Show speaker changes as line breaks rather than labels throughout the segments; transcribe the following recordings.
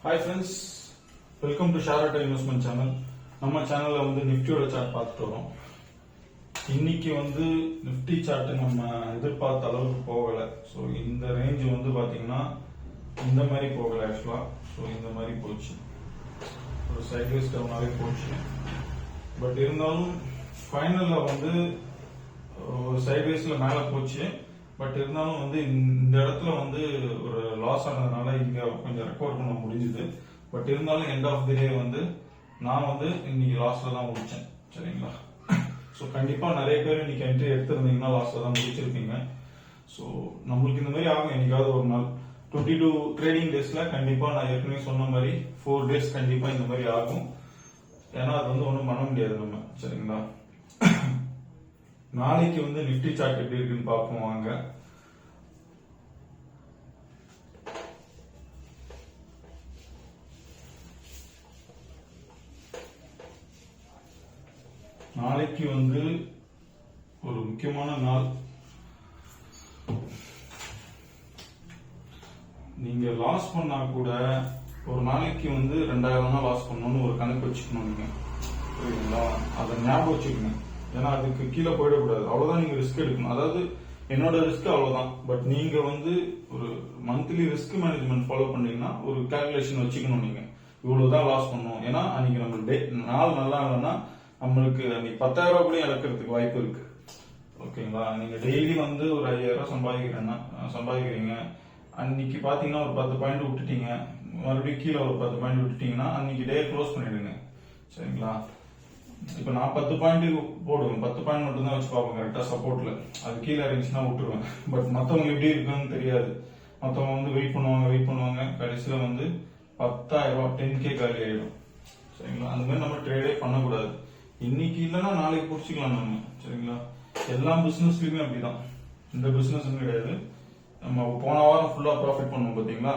Hi friends, welcome to ஷாரட்டா investment channel. நம்ம சேனல்ல நிஃப்டியோட சார்ட் பார்த்துட்டு வரோம். இன்னைக்கு நிஃப்டி சார்ட் நம்ம எதிர்பார்த்த அளவுக்கு போகல. ஸோ இந்த ரேஞ்ச் பாத்தீங்கன்னா இந்த மாதிரி போகல ஆக்சுவலா. ஸோ இந்த மாதிரி போச்சு, ஒரு சைட்வேஸ் டவுனாவே போச்சு. பட் இருந்தாலும் ஃபைனல்ல ஒரு சைட்வேஸ்ல மேல போச்சு. பட் இருந்தாலும் இந்த இடத்துல ஒரு லாஸ் ஆனதுனால இங்க கொஞ்சம் ரெக்கவர் பண்ண முடிஞ்சுது. பட் இருந்தாலும் எண்ட் ஆஃப் தி டே நான் இன்னைக்கு லாஸ்ல தான் முடிச்சேன். சரிங்களா? ஸோ கண்டிப்பா நிறைய பேர் இன்னைக்கு என்ட்ரி எடுத்திருந்தீங்கன்னா லாஸ்ல தான் முடிச்சிருப்பீங்க. ஸோ நம்மளுக்கு இந்த மாதிரி ஆகும் என்னைக்காவது ஒரு நாள். 22 ட்ரேடிங் டேஸ்ல கண்டிப்பா நான் ஏற்கனவே சொன்ன மாதிரி 4 டேஸ் கண்டிப்பா இந்த மாதிரி ஆகும். ஏன்னா அது ஒன்றும் பண்ண முடியாது நம்ம. சரிங்களா? நாளைக்கு நிஃப்டி சார்ட் எப்படி இருக்குன்னு பார்ப்போம் வாங்க. நாளைக்கு ஒரு முக்கியமான நாள். நீங்க லாஸ் பண்ணா கூட ஒரு நாளைக்கு 2000 தான் லாஸ் பண்ணணும்னு ஒரு கணக்கு வச்சுக்கணும் நீங்க. புரியுதுங்களா? அதை ஞாபகம் வச்சுக்கணும். ஏன்னா அதுக்கு கீழே போயிடக்கூடாது. அவ்வளவுதான் நீங்க ரிஸ்க் எடுக்கணும். அதாவது என்னோட ரிஸ்க் அவ்வளவுதான். பட் நீங்க ஒரு மந்த்லி ரிஸ்க் மேனேஜ்மெண்ட் ஃபாலோ பண்ணீங்கன்னா ஒரு கால்குலேஷன் வச்சுக்கணும். நீங்க இவ்வளவுதான் லாஸ் பண்ணணும். ஏன்னா அன்னைக்கு நம்ம நாள் நல்லா இல்லைன்னா நம்மளுக்கு அன்னைக்கு 10,000 ரூபாய் கூட இழக்கிறதுக்கு வாய்ப்பு இருக்கு. ஓகேங்களா? நீங்க டெய்லி ஒரு 5,000 சம்பாதிக்கிறீங்க. அன்னைக்கு பாத்தீங்கன்னா ஒரு 10 பாயிண்ட் விட்டுட்டீங்க, மறுபடியும் கீழே ஒரு 10 பாயிண்ட் விட்டுட்டீங்கன்னா அன்னைக்கு டே க்ளோஸ் பண்ணிடுங்க. சரிங்களா? இப்ப நான் 10 பாயிண்ட் போடுவேன், 10 பாயிண்ட் மட்டும் தான் வச்சு பார்ப்பேன் கரெக்டா சப்போர்ட்ல. அது கீழே இருந்துச்சுன்னா விட்டுருவேன். பட் மத்தவங்க எப்படி இருக்குன்னு தெரியாது. மத்தவங்க வெயிட் பண்ணுவாங்க. கடைசியில 10,000 ரூபாய் 10K காலி ஆயிடும். சரிங்களா? அந்த மாதிரி நம்ம ட்ரேடே பண்ணக்கூடாது. இன்னைக்கு இல்லைன்னா நாளைக்கு புடிச்சுக்கலாம் நம்ம. சரிங்களா? எல்லா பிசினஸ்லயுமே அப்படிதான். இந்த பிசினஸ் கிடையாது. நம்ம போன வாரம் ஃபுல்லா ப்ராஃபிட் பண்ணோம் பாத்தீங்களா?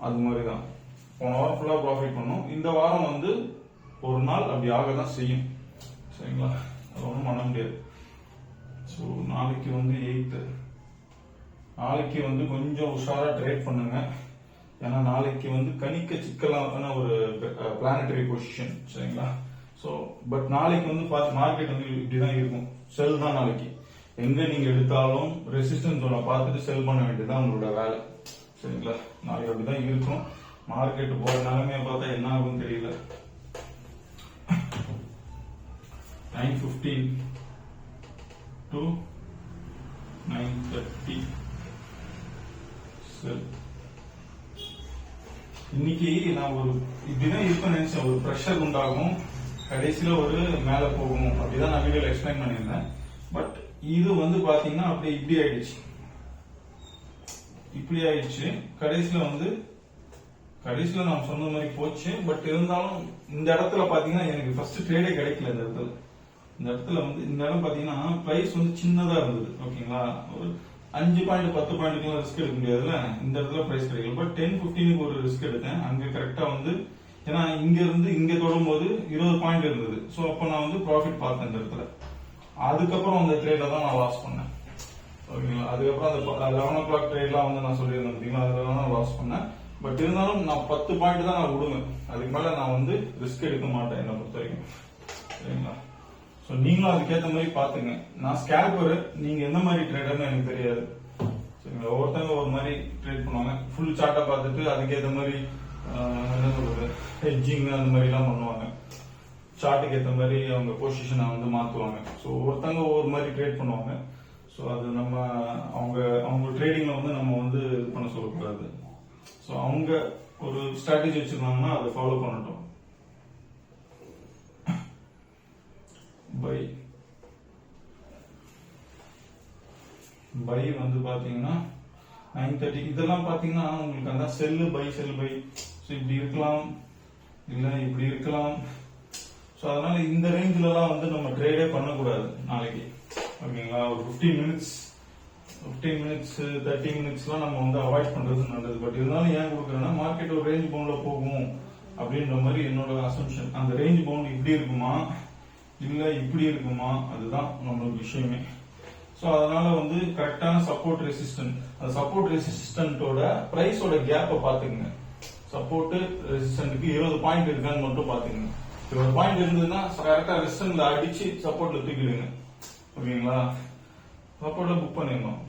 அது மாதிரிதான் போன வாரம் ஃபுல்லா ப்ராஃபிட் பண்ணோம். இந்த வாரம் ஒரு நாள் அப்படி ஆக தான் செய்யும். சரிங்களா? அது ஒன்றும் பண்ண முடியாது. ஸோ நாளைக்கு 8th, நாளைக்கு கொஞ்சம் உஷாரா ட்ரேட் பண்ணுங்க. ஏன்னா நாளைக்கு கணிக்க சிக்கலான ஒரு பிளானட்டரி பொசிஷன். சரிங்களா? ஸோ பட் நாளைக்கு மார்க்கெட் இப்படிதான் இருக்கும். செல் தான் நாளைக்கு. எங்க நீங்க எடுத்தாலும் ரெசிஸ்டன்ஸ் பார்த்துட்டு செல் பண்ண வேண்டியதுதான் உங்களோட வேலை. சரிங்களா? நாளைக்கு அப்படிதான் இருக்கும். மார்க்கெட் போற நிலைமையை பார்த்தா என்ன ஆகும் தெரியல. 9:15 to 9:30 செல். இன்னைக்கு நான் இப்படிதான் இருப்பேன் நினைச்சேன். ஒரு பிரஷர் உண்டாகும், கடைசியில ஒரு மேல போகும். அப்படிதான் நான் வீடியோல எக்ஸ்பிளைன் பண்ணியிருந்தேன். பட் இது பாத்தீங்கன்னா அப்படியே இப்படி ஆயிடுச்சு. கடைசியில நான் சொன்ன மாதிரி போச்சு. பட் இருந்தாலும் இந்த இடத்துல பாத்தீங்கன்னா எனக்கு ஃபர்ஸ்ட் ட்ரேடே கிடைக்கல. இந்த இடம் பாத்தீங்கன்னா பிரைஸ் சின்னதா இருந்தது. ஓகேங்களா? ஒரு 5 பாயிண்ட் 10 பாயிண்ட்க்கு ரிஸ்க் எடுக்க முடியாதுல்ல. இந்த இடத்துல பிரைஸ் கிடைக்கல. பட் 10-15க்கு ஒரு ரிஸ்க் எடுத்தேன். அங்க கரெக்டா ஏன்னா இங்க இருந்து இங்க தொடும் போது 20 பாயிண்ட் இருந்தது. சோ அப்ப நான் ப்ராஃபிட் பார்த்தேன் இந்த இடத்துல. அதுக்கப்புறம் அந்த ட்ரேட்ல தான் நான் லாஸ் பண்ணேன். ஓகேங்களா? அதுக்கப்புறம் அந்த 11 o'clock ட்ரேட்லாம் நான் சொல்லியிருந்தேன் பாத்தீங்களா, அதுல தான் நான் லாஸ் பண்ணேன். பட் இருந்தாலும் நான் 10 பாயிண்ட் தான் நான் விடுவேன். அதுக்கு மேல நான் ரிஸ்க் எடுக்க மாட்டேன் என்னை பொறுத்த வரைக்கும். சரிங்களா? சோ நீங்களும் அதுக்கேற்ற மாதிரி பாத்துங்க. நான் ஸ்கேல்பர், நீங்க எந்த மாதிரி ட்ரேடர்னு எனக்கு தெரியாது. சரிங்களா? ஒவ்வொருத்தவங்க ஒரு மாதிரி ட்ரேட் பண்ணுவாங்க. ஃபுல் சார்ட்டை பார்த்துட்டு அதுக்கேற்ற மாதிரி என்ன சொல்றது, ஹெட்ஜிங் அந்த மாதிரி எல்லாம் பண்ணுவாங்க. சார்ட்டுக்கு ஏற்ற மாதிரி அவங்க பொசிஷனை மாத்துவாங்க. ஸோ ஒருத்தவங்க ஒவ்வொரு மாதிரி ட்ரேட் பண்ணுவாங்க. ஸோ அது நம்ம அவங்க ட்ரேடிங்ல நம்ம இது பண்ண சொல்லக்கூடாது. ஸோ அவங்க ஒரு ஸ்ட்ராட்டஜி வச்சிருந்தாங்கன்னா அதை ஃபாலோ பண்ணட்டும். பை பாத்தீங்கன்னா 9:30 இதெல்லாம் பாத்தீங்கன்னா உங்களுக்கு அந்த செல்லு பை. ஸோ இப்படி இருக்கலாம், இல்ல இப்படி இருக்கலாம். ஸோ அதனால இந்த ரேஞ்சில எல்லாம் நம்ம ட்ரேடே பண்ணக்கூடாது நாளைக்கு. ஓகேங்களா? ஒரு 15 மினிட்ஸ் 30 மினிட்ஸ்லாம் நம்ம அவாய்ட் பண்றது நல்லது. பட் இருந்தாலும் ஏன் கொடுக்குறேன்னா மார்க்கெட் ஒரு ரேஞ்ச் பவுண்ட்ல போகும் அப்படின்ற மாதிரி என்னோட அசம்ஷன். அந்த ரேஞ்ச் பவுண்ட் இப்படி இருக்குமா இல்ல இப்படி இருக்குமா, அதுதான் நம்மளுக்கு விஷயமே. சோ அதனால கரெக்டான சப்போர்ட் ரெசிஸ்டன்ட், அந்த சப்போர்ட் ரெசிஸ்டன்ட்டோட பிரைஸோட கேப்பை பாத்துக்கங்க. சப்போர்ட் ரெசிஸ்டன்ட்க்கு 20 பாயிண்ட் இருக்கான்னு மட்டும் பாத்துக்கங்க. 20 பாயிண்ட் இருந்ததுன்னா கரெக்டா ரெசிஸ்டன்ட்ல அடிச்சு சப்போர்ட்ல தூக்கிடுங்க. ஓகேங்களா? சப்போர்ட்ல புக் பண்ணிடணும்.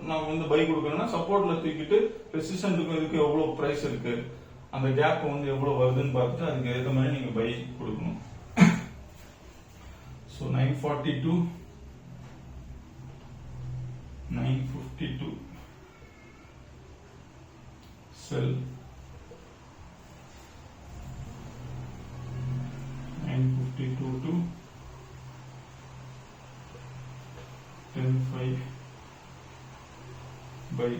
நான் வந்து பை கொடுக்கறேன்னா சப்போர்ட்ல தூக்கிட்டு ரெசிஸ்டன்ட்க்கு இதுக்கு எவ்வளவு பிரைஸ் இருக்கு, அந்த கேப் வந்து எவ்வளவு வருதுன்னு பார்த்துட்டு அதுக்கு ஏற்ற மாதிரி நீங்க பை கொடுக்கணும். So 942 952 sell 952 to 10.5 buy.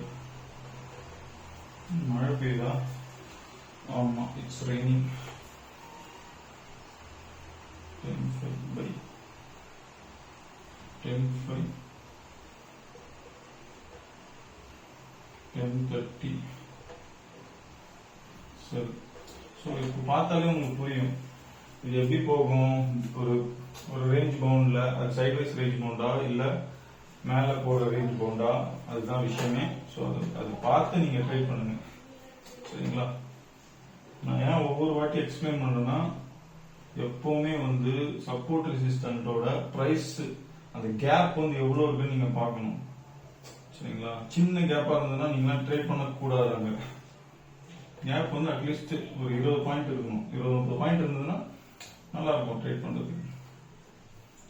மழை பெய்யுதா? ஆமா, இட்ஸ் ரெய்னிங். 10.5 buy 10.5 10.30 சரி. ஸோ இப்போ பார்த்தாலே உங்களுக்கு புரியும் இது எப்படி போகும். ஒரு ஒரு ரேஞ்ச் பவுண்ட்ல அது சைட்வைஸ் ரேஞ்ச் பவுண்டா இல்ல மேல போற ரேஞ்ச் பவுண்டா, அதுதான் விஷயமே. ஸோ அது பார்த்து நீங்க ட்ரை பண்ணுங்க. சரிங்களா? நான் ஏன் ஒவ்வொரு வாட்டி எக்ஸ்பிளைன் பண்றேன்னா, எப்பவுமே வந்து சப்போர்ட் ரெசிஸ்டன்டோட பிரைஸ் அந்த கேப் வந்து எவ்வளவு இருக்குன்னு நீங்க பார்க்கணும். சரிங்களா? சின்ன கேப்பா இருந்ததுன்னா நீங்க ட்ரேட் பண்ண கூடாது. கேப் வந்து அட்லீஸ்ட் ஒரு 20 பாயிண்ட் இருக்கணும். 20-30 பாயிண்ட் இருந்ததுன்னா நல்லா இருக்கும் ட்ரேட் பண்றதுக்கு.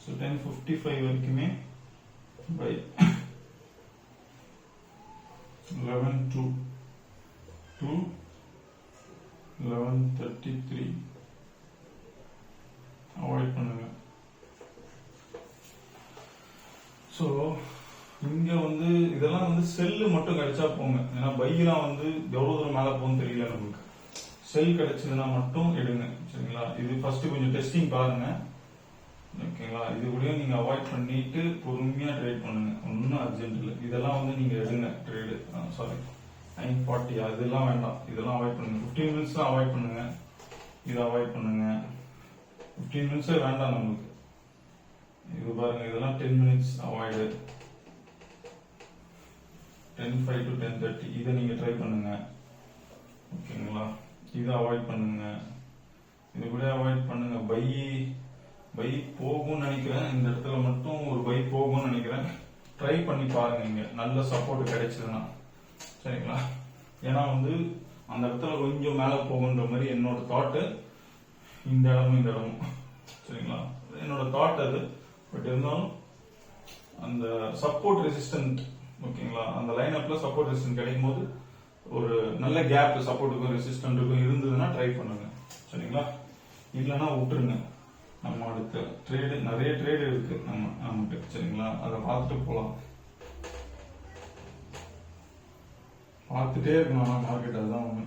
ஸோ 10.55 வரைக்குமே பை 11.2 to 11.33 அவாய்ட் பண்ணுங்க. ஸோ இங்க வந்து இதெல்லாம் வந்து செல்லு மட்டும் கிடைச்சா போங்க. ஏன்னா பையெல்லாம் வந்து எவ்வளவு தூரம் மேல போகும்னு தெரியல நமக்கு. செல் கிடைச்சதுன்னா மட்டும் எடுங்க. சரிங்களா? இது ஃபர்ஸ்ட் கொஞ்சம் டெஸ்டிங் பாருங்க. ஓகேங்களா? இது கூட நீங்க அவாய்ட் பண்ணிட்டு பொறுமையா ட்ரேட் பண்ணுங்க. ஒன்னும் அர்ஜென்ட் இல்லை. இதெல்லாம் வந்து நீங்க எடுங்க ட்ரேடு. சாரி 940 இதெல்லாம் வேண்டாம். இதெல்லாம் அவாய்ட் பண்ணுங்க. 15 மினிட்ஸ் தான் அவாய்ட் பண்ணுங்க. இதை அவாய்ட் பண்ணுங்க. 15 மினிட்ஸே வேண்டாம் நமக்கு. இது பாருங்க, இதெல்லாம் 10 மினிட்ஸ் அவாய்டு. 10.5 to 10.30 இதை நீங்க ட்ரை பண்ணுங்க. ஓகேங்களா? இதை அவாய்ட் பண்ணுங்க. இது கூட அவாய்ட் பண்ணுங்க. பை போகும்னு நினைக்கிறேன். இந்த இடத்துல மட்டும் ஒரு பை போகும்னு நினைக்கிறேன். ட்ரை பண்ணி பாருங்க. இங்க நல்ல சப்போர்ட் கிடைச்சதுன்னா. சரிங்களா? ஏன்னா வந்து அந்த இடத்துல கொஞ்சம் மேல போகுன்ற மாதிரி என்னோட தாட்டு. இந்த இடமும் சரிங்களா? என்னோட தாட் அது. பட் இருந்தாலும் அந்த சப்போர்ட் ரெசிஸ்டன்ட், ஓகேங்களா, அந்த லைன் அப்ல சப்போர்ட் ரெசிஸ்டன்ட் கிடைக்கும் போது ஒரு நல்ல கேப் சப்போர்ட்டுக்கும் ரெசிஸ்டன்ட்டுக்கும் இருந்ததுன்னா ட்ரை பண்ணுங்க. சரிங்களா? இல்லைன்னா விட்டுருங்க. நம்ம அடுத்த ட்ரேடு நிறைய ட்ரேடு இருக்கு நமக்கு. சரிங்களா? அதை பார்த்துட்டு போலாம். பார்த்துட்டே இருக்கணும் மார்க்கெட். அதுதான் ஒண்ணு.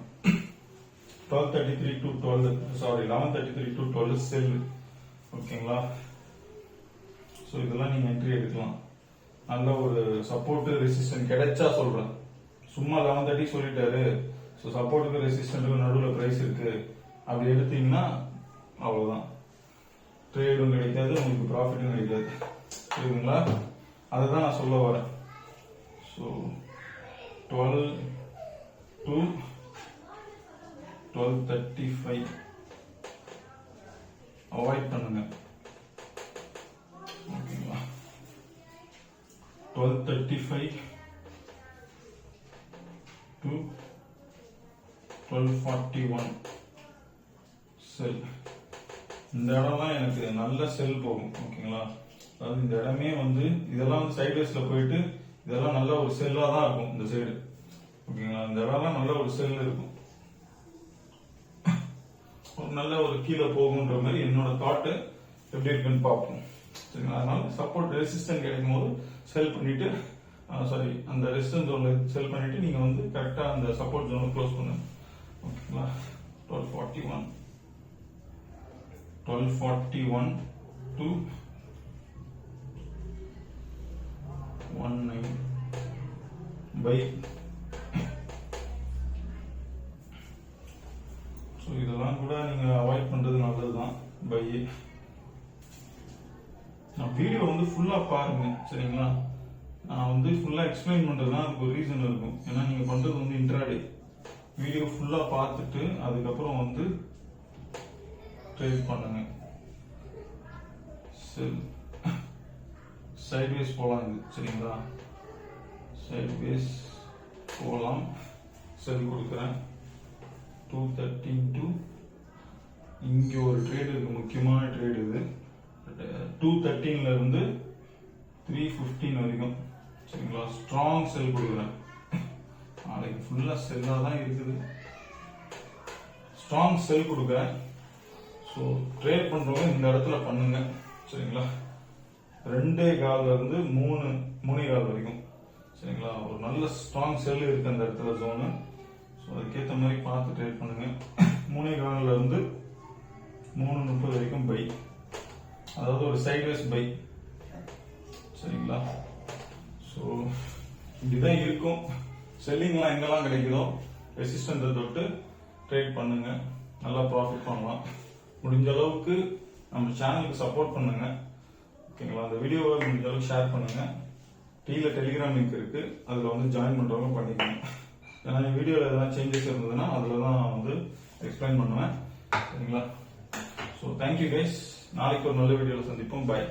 12.33 to 11.33 to 12 செல். ஓகேங்களா? ஸோ இதெல்லாம் நீங்க என்ட்ரி எடுக்கலாம். நல்ல ஒரு சப்போர்ட் ரெசிஸ்டன்ட் கிடைச்சா சொல்றேன். சும்மா 11.30 சொல்லிட்டாரு, ஸோ சப்போர்ட்டுக்கு ரெசிஸ்டன்ட்டுக்கு நடுவில் பிரைஸ் இருக்கு அப்படி எடுத்தீங்கன்னா அவ்வளவுதான். ட்ரேடும் கிடைக்காது, உங்களுக்கு ப்ராஃபிட்டும் கிடைக்காது. புரியுதுங்களா? அதுதான் நான் சொல்ல வரேன். ஸோ 12 to 12.35 அவாய்ட் பண்ணுங்க. ஓகேங்களா? 12.35 to 12.41 செல். இந்த இடம்லாம் எனக்கு நல்ல செல் போகும். ஓகேங்களா? அதாவது இந்த இடமே வந்து இதெல்லாம் வந்து சைட்வேஸ்ல போயிட்டு இதெல்லாம் நல்ல ஒரு செல்லா தான் இருக்கும். இந்த சைடு ஓகேங்களா? இந்த இடம்லாம் நல்ல ஒரு செல் இருக்கும். ஒரு நல்ல ஒரு கீழே போகுன்ற மாதிரி என்னோட தாட்டு எப்படி இருக்குன்னு பார்ப்போம். சரிங்களா? அதனால சப்போர்ட் ரெசிஸ்டன்ட் கிடைக்கும் போது செல் பண்ணிட்டு, சாரி அந்த ரெசிஸ்டன்ஸ் ஜோன்ல செல் பண்ணிட்டு நீங்க வந்து கரெக்டா அந்த சப்போர்ட் ஜோனை க்ளோஸ் பண்ணுங்க. ஓகேங்களா? 12.41 to 19 பை. ஸோ இதெல்லாம் கூட நீங்க அவாய்ட் பண்றது நல்லதுதான். பை நான் வீடியோ வந்து ஃபுல்லா பாருங்க. சரிங்களா? நான் வந்து ஃபுல்லா எக்ஸ்பிளைன் பண்றதுனா அதுக்கு ஒரு ரீசன் இருக்கும். ஏன்னா நீங்க பண்றது வந்து இன்ட்ராடே. வீடியோ ஃபுல்லா பார்த்துட்டு அதுக்கப்புறம் வந்து ட்ரேட் பண்ணுங்க. செல் சைட்வேஸ் போலாம் இது சரிங்களா, சைட்வேஸ் போலாம். செல் கொடுக்குறேன் 213 இங்க ஒரு ட்ரேட் இருக்கு, முக்கியமான ட்ரேட் இது. 213ல இருந்து 315 வரைக்கும் சரிங்களா. ஸ்ட்ராங் செல் கொடுக்குறேன். நாளைக்கு ஃபுல்லா செல்லா தான் இருக்குது. ஸ்ட்ராங் செல் கொடுக்குறேன். ஸோ ட்ரேட் பண்றவங்க இந்த இடத்துல பண்ணுங்க சரிங்களா. 2.25 இருந்து 3.25 வரைக்கும் சரிங்களா. ஒரு நல்ல ஸ்ட்ராங் செல் இருக்கு அந்த இடத்துல ஜோனு. ஸோ அதுக்கேற்ற மாதிரி பார்த்து ட்ரேட் பண்ணுங்க. 3.25 இருந்து 3.30 வரைக்கும் பை, அதாவது ஒரு சைட்வேஸ் பை சரிங்களா. ஸோ இப்படிதான் இருக்கும். செல்லிங்லாம் எங்கெல்லாம் கிடைக்குதோ ரெசிஸ்டன்ஸை தொட்டு ட்ரேட் பண்ணுங்க, நல்லா ப்ராஃபிட் பண்ணலாம். முடிஞ்ச அளவுக்கு நம்ம சேனலுக்கு சப்போர்ட் பண்ணுங்க ஓகேங்களா. அந்த வீடியோவை முடிஞ்ச அளவுக்கு ஷேர் பண்ணுங்க. டெலிகிராம் லிங்க் இருக்கு, அதுல வந்து ஜாயின் பண்றவங்க பண்ணிக்கணும். ஏன்னா வீடியோல எதனா சேஞ்சஸ் இருந்ததுன்னா அதுல தான் வந்து எக்ஸ்பிளைன் பண்ணுவேன் சரிங்களா. So thank you guys. நாளைக்கு ஒரு நல்ல வீடியோவில் சந்திப்போம். பாய்.